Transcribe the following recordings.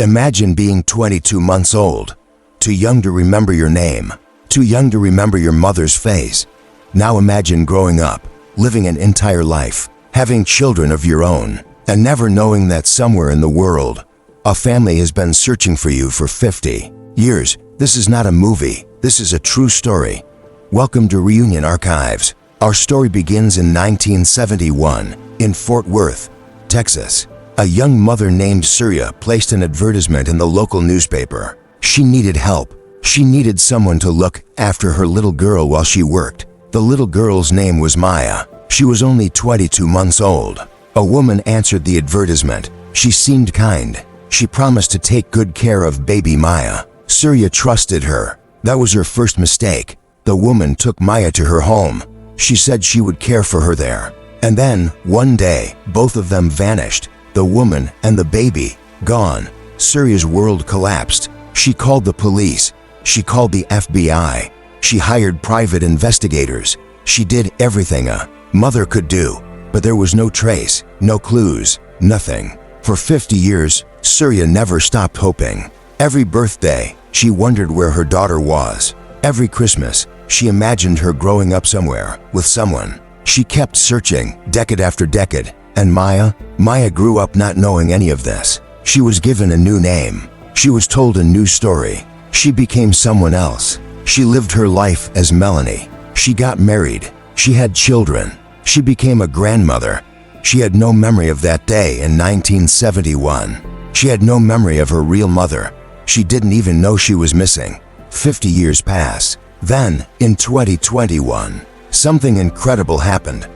Imagine being 22 months old, too young to remember your name, too young to remember your mother's face. Now imagine growing up, living an entire life, having children of your own, and never knowing that somewhere in the world, a family has been searching for you for 50 years. This is not a movie, this is a true story. Welcome to Reunion Archives. Our story begins in 1971 in Fort Worth, Texas. A young mother named Surya placed an advertisement in the local newspaper. She needed help. She needed someone to look after her little girl while she worked. The little girl's name was Maya. She was only 22 months old. A woman answered the advertisement. She seemed kind. She promised to take good care of baby Maya. Surya trusted her. That was her first mistake. The woman took Maya to her home. She said she would care for her there. And then, one day, both of them vanished. The woman and the baby, gone. Surya's world collapsed. She called the police. She called the FBI. She hired private investigators. She did everything a mother could do. But there was no trace, no clues, nothing. For 50 years, Surya never stopped hoping. Every birthday, she wondered where her daughter was. Every Christmas, she imagined her growing up somewhere, with someone. She kept searching, decade after decade. And Maya grew up not knowing any of this. She was given a new name. She was told a new story. She became someone else. She lived her life as Melanie. She got married. She had children. She became a grandmother. She had no memory of that day in 1971. She had no memory of her real mother. She didn't even know she was missing. 50 years pass. Then, in 2021, something incredible happened.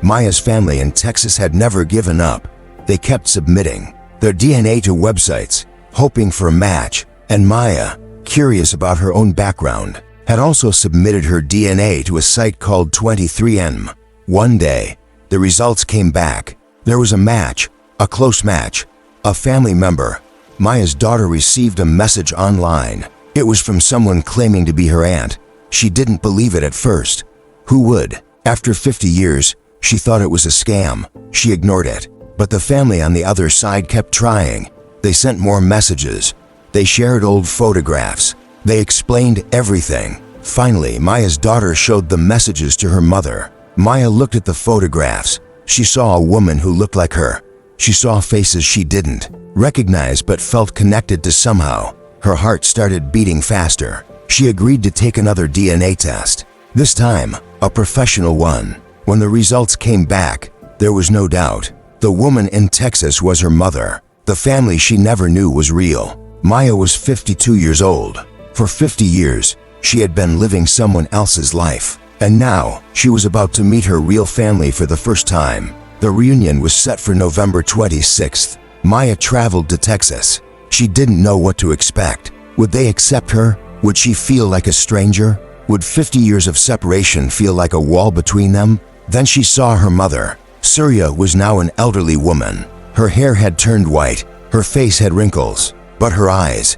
Maya's family in Texas had never given up. They kept submitting their DNA to websites, hoping for a match, and Maya, curious about her own background, had also submitted her DNA to a site called 23andMe. One day, the results came back. There was a match, a close match, a family member. Maya's daughter received a message online. It was from someone claiming to be her aunt. She didn't believe it at first. Who would? After 50 years, she thought it was a scam. She ignored it. But the family on the other side kept trying. They sent more messages. They shared old photographs. They explained everything. Finally, Maya's daughter showed the messages to her mother. Maya looked at the photographs. She saw a woman who looked like her. She saw faces she didn't recognize but felt connected to somehow. Her heart started beating faster. She agreed to take another DNA test. This time, a professional one. When the results came back, there was no doubt. The woman in Texas was her mother. The family she never knew was real. Maya was 52 years old. For 50 years, she had been living someone else's life. And now, she was about to meet her real family for the first time. The reunion was set for November 26th. Maya traveled to Texas. She didn't know what to expect. Would they accept her? Would she feel like a stranger? Would 50 years of separation feel like a wall between them? Then she saw her mother. Surya was now an elderly woman. Her hair had turned white. Her face had wrinkles. But her eyes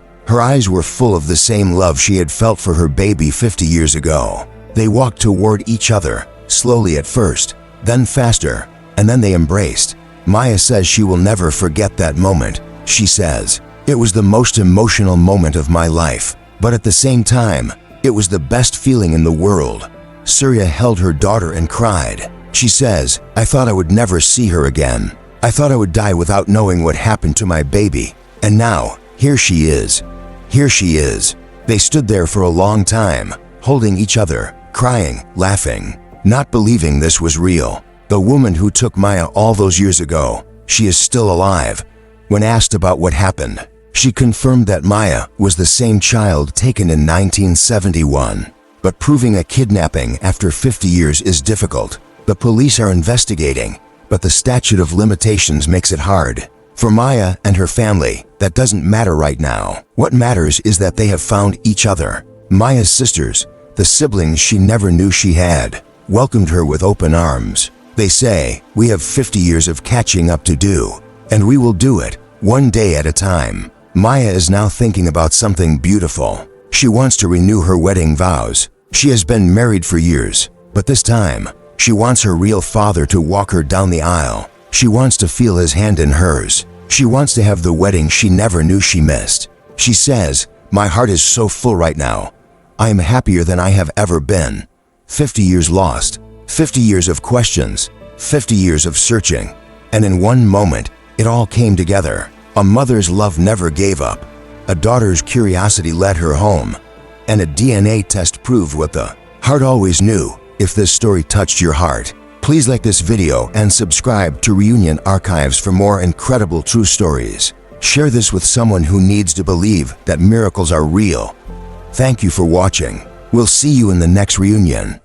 were full of the same love she had felt for her baby 50 years ago. They walked toward each other, slowly at first, then faster, and then they embraced. Maya says she will never forget that moment. She says, "It was the most emotional moment of my life, but at the same time, it was the best feeling in the world." Surya held her daughter and cried. She says, "I thought I would never see her again. I thought I would die without knowing what happened to my baby. And now, here she is. Here she is." They stood there for a long time, holding each other, crying, laughing, not believing this was real. The woman who took Maya all those years ago, she is still alive. When asked about what happened, she confirmed that Maya was the same child taken in 1971. But proving a kidnapping after 50 years is difficult. The police are investigating, but the statute of limitations makes it hard. For Maya and her family, that doesn't matter right now. What matters is that they have found each other. Maya's sisters, the siblings she never knew she had, welcomed her with open arms. They say, "We have 50 years of catching up to do, and we will do it, one day at a time." Maya is now thinking about something beautiful. She wants to renew her wedding vows. She has been married for years, but this time, she wants her real father to walk her down the aisle. She wants to feel his hand in hers. She wants to have the wedding she never knew she missed. She says, "My heart is so full right now. I am happier than I have ever been." 50 years lost, 50 years of questions, 50 years of searching. And in one moment, it all came together. A mother's love never gave up. A daughter's curiosity led her home. And a DNA test proved what the heart always knew. If this story touched your heart, please like this video and subscribe to Reunion Archives for more incredible true stories. Share this with someone who needs to believe that miracles are real. Thank you for watching. We'll see you in the next reunion.